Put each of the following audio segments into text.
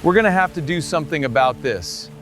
We're gonna have to do something about this.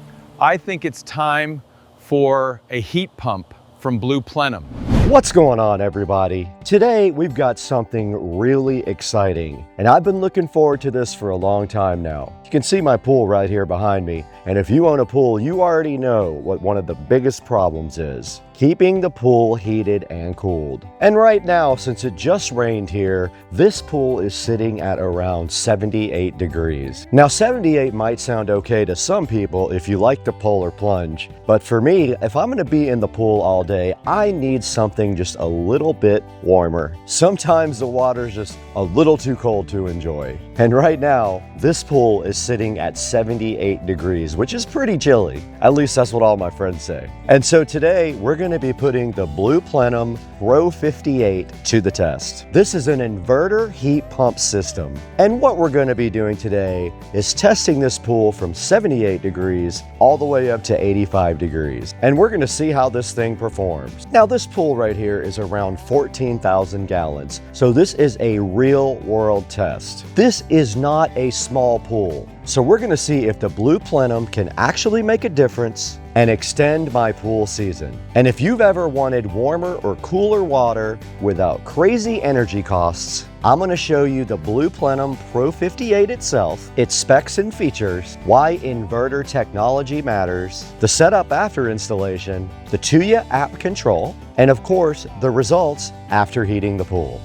I think it's time for a heat pump from BluePlenum. What's going on, everybody? Today we've got something really exciting, and I've been looking forward to this for a long time now. You can see my pool right here behind me, and if you own a pool, you already know what one of the biggest problems is: keeping the pool heated and cooled. And right now, since it just rained here, this pool is sitting at around 78 degrees. Now 78 might sound okay to some people if you like the polar plunge, but for me, if I'm gonna be in the pool all day, I need something just a little bit warmer. Sometimes the water's just a little too cold to enjoy. And right now, this pool is sitting at 78 degrees, which is pretty chilly. At least that's what all my friends say. And so today, we're going to be putting the BluePlenum Pro58 to the test. This is an inverter heat pump system. And what we're going to be doing today is testing this pool from 78 degrees all the way up to 85 degrees. And we're going to see how this thing performs. Now, this pool right here is around 14,000 gallons. So this is a real world test. This is not a small pool. So we're going to see if the BluePlenum can actually make a difference and extend my pool season. And if you've ever wanted warmer or cooler water without crazy energy costs, I'm going to show you the BluePlenum Pro58 itself, its specs and features, why inverter technology matters, the setup after installation, the Tuya app control, and of course, the results after heating the pool.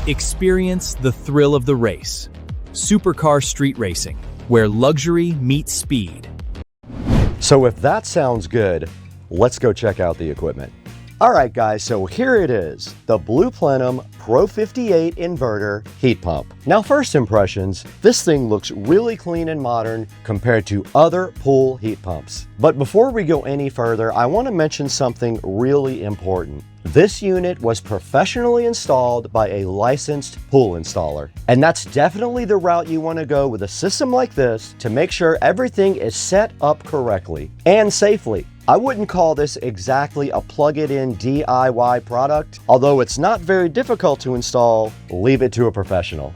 Experience the thrill of the race. Supercar street racing, where luxury meets speed. So if that sounds good, let's go check out the equipment. All right, guys, so here it is, the BluePlenum Pro58 inverter heat pump. Now, first impressions, this thing looks really clean and modern compared to other pool heat pumps. But before we go any further, I want to mention something really important. This unit was professionally installed by a licensed pool installer. And that's definitely the route you want to go with a system like this to make sure everything is set up correctly and safely. I wouldn't call this exactly a plug-it-in DIY product. Although it's not very difficult to install, leave it to a professional.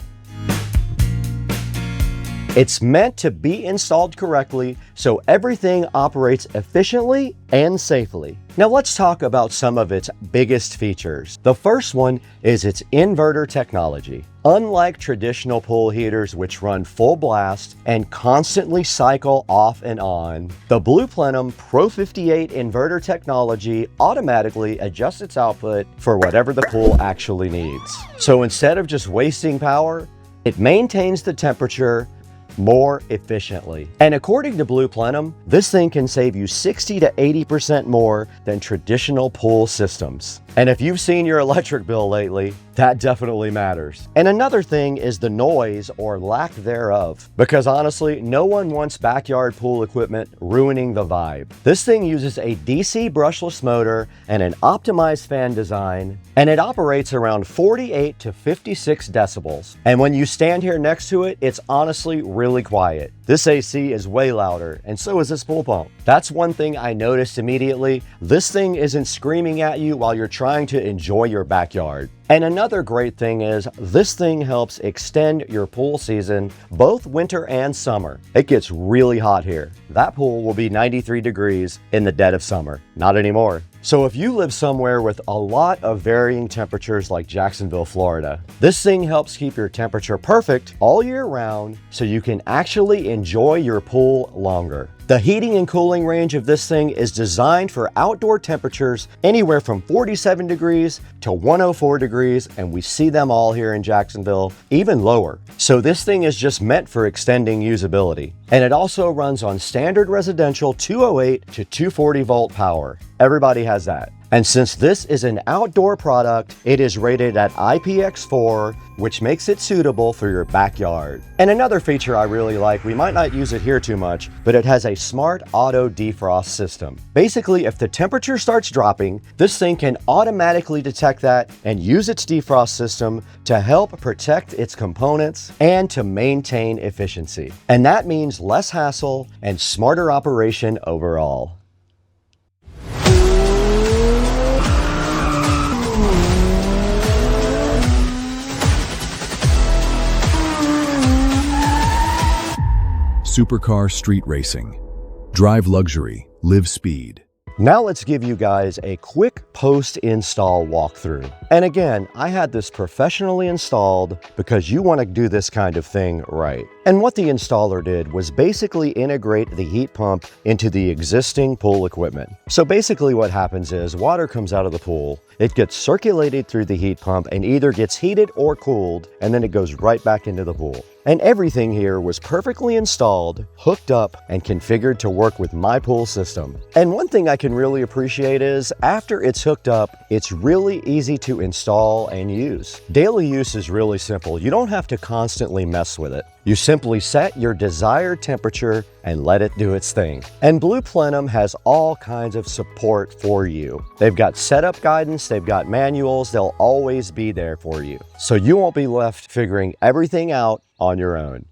It's meant to be installed correctly so everything operates efficiently and safely. Now let's talk about some of its biggest features. The first one is its inverter technology. Unlike traditional pool heaters which run full blast and constantly cycle off and on, the BluePlenum Pro58 inverter technology automatically adjusts its output for whatever the pool actually needs. So instead of just wasting power, it maintains the temperature more efficiently. And according to BluePlenum, this thing can save you 60 to 80% more than traditional pool systems. And if you've seen your electric bill lately, that definitely matters. And another thing is the noise or lack thereof, because honestly, no one wants backyard pool equipment ruining the vibe. This thing uses a DC brushless motor and an optimized fan design, and it operates around 48 to 56 decibels. And when you stand here next to it, it's honestly really quiet. This AC is way louder, and so is this pool pump. That's one thing I noticed immediately. This thing isn't screaming at you while you're trying to enjoy your backyard. And another great thing is this thing helps extend your pool season both winter and summer. It gets really hot here. That pool will be 93 degrees in the dead of summer. Not anymore. So if you live somewhere with a lot of varying temperatures like Jacksonville, Florida, this thing helps keep your temperature perfect all year round so you can actually enjoy your pool longer. The heating and cooling range of this thing is designed for outdoor temperatures anywhere from 47 degrees to 104 degrees, and we see them all here in Jacksonville, even lower. So this thing is just meant for extending usability. And it also runs on standard residential 208 to 240 volt power. Everybody has that. And since this is an outdoor product, it is rated at IPX4, which makes it suitable for your backyard. And another feature I really like, we might not use it here too much, but it has a smart auto defrost system. Basically, if the temperature starts dropping, this thing can automatically detect that and use its defrost system to help protect its components and to maintain efficiency. And that means less hassle and smarter operation overall. Supercar street racing. Drive luxury, live speed. Now let's give you guys a quick post-install walkthrough. And again, I had this professionally installed because you want to do this kind of thing right. And what the installer did was basically integrate the heat pump into the existing pool equipment. So basically what happens is water comes out of the pool, it gets circulated through the heat pump and either gets heated or cooled, and then it goes right back into the pool. And everything here was perfectly installed, hooked up, and configured to work with my pool system. And one thing I can really appreciate is after it's hooked up, it's really easy to install and use. Daily use is really simple. You don't have to constantly mess with it. You simply set your desired temperature and let it do its thing. And BluePlenum has all kinds of support for you. They've got setup guidance, they've got manuals, they'll always be there for you. So you won't be left figuring everything out on your own.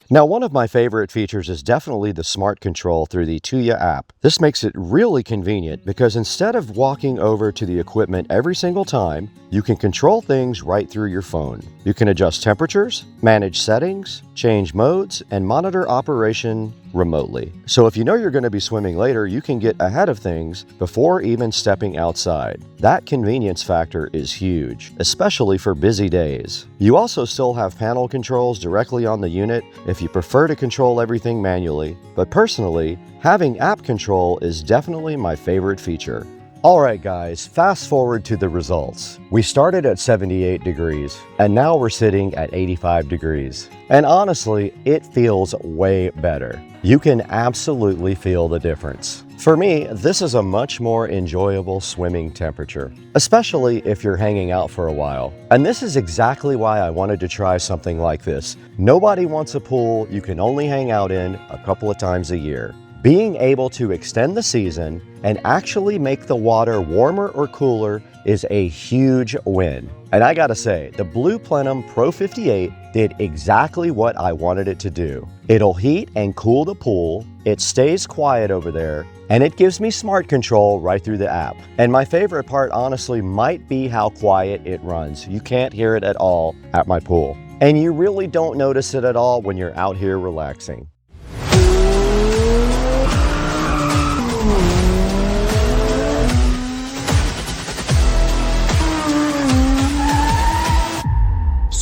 Now, one of my favorite features is definitely the smart control through the Tuya app. This makes it really convenient because instead of walking over to the equipment every single time, you can control things right through your phone. You can adjust temperatures, manage settings, change modes, and monitor operation remotely. So if you know you're going to be swimming later, you can get ahead of things before even stepping outside. That convenience factor is huge, especially for busy days. You also still have panel controls directly on the unit if you prefer to control everything manually, but personally, having app control is definitely my favorite feature. Alright guys, fast forward to the results. We started at 78 degrees, and now we're sitting at 85 degrees. And honestly, it feels way better. You can absolutely feel the difference. For me, this is a much more enjoyable swimming temperature, especially if you're hanging out for a while. And this is exactly why I wanted to try something like this. Nobody wants a pool you can only hang out in a couple of times a year. Being able to extend the season and actually make the water warmer or cooler is a huge win. And I gotta say, the BluePlenum Pro58 did exactly what I wanted it to do. It'll heat and cool the pool, it stays quiet over there, and it gives me smart control right through the app. And my favorite part honestly might be how quiet it runs. You can't hear it at all at my pool. And you really don't notice it at all when you're out here relaxing.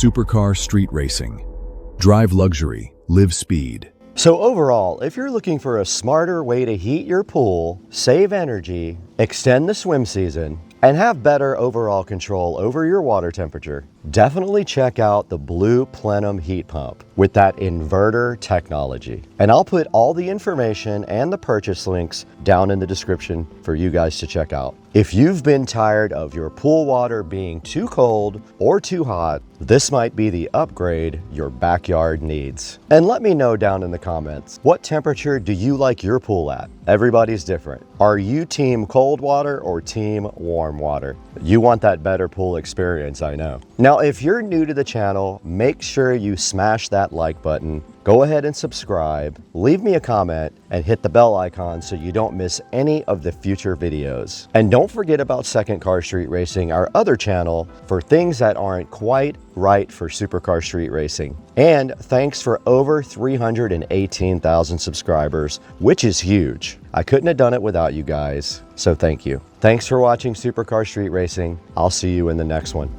Supercar street racing. Drive luxury, live speed. So overall, if you're looking for a smarter way to heat your pool, save energy, extend the swim season, and have better overall control over your water temperature, definitely check out the BluePlenum heat pump with that inverter technology. And I'll put all the information and the purchase links down in the description for you guys to check out. If you've been tired of your pool water being too cold or too hot, this might be the upgrade your backyard needs. And let me know down in the comments, what temperature do you like your pool at? Everybody's different. Are you team cold water or team warm water? You want that better pool experience, I know. Now, if you're new to the channel, make sure you smash that like button. Go ahead and subscribe, leave me a comment, and hit the bell icon so you don't miss any of the future videos. And don't forget about Second Car Street Racing, our other channel, for things that aren't quite right for supercar street racing. And thanks for over 318,000 subscribers, which is huge. I couldn't have done it without you guys, so thank you. Thanks for watching Supercar Street Racing. I'll see you in the next one.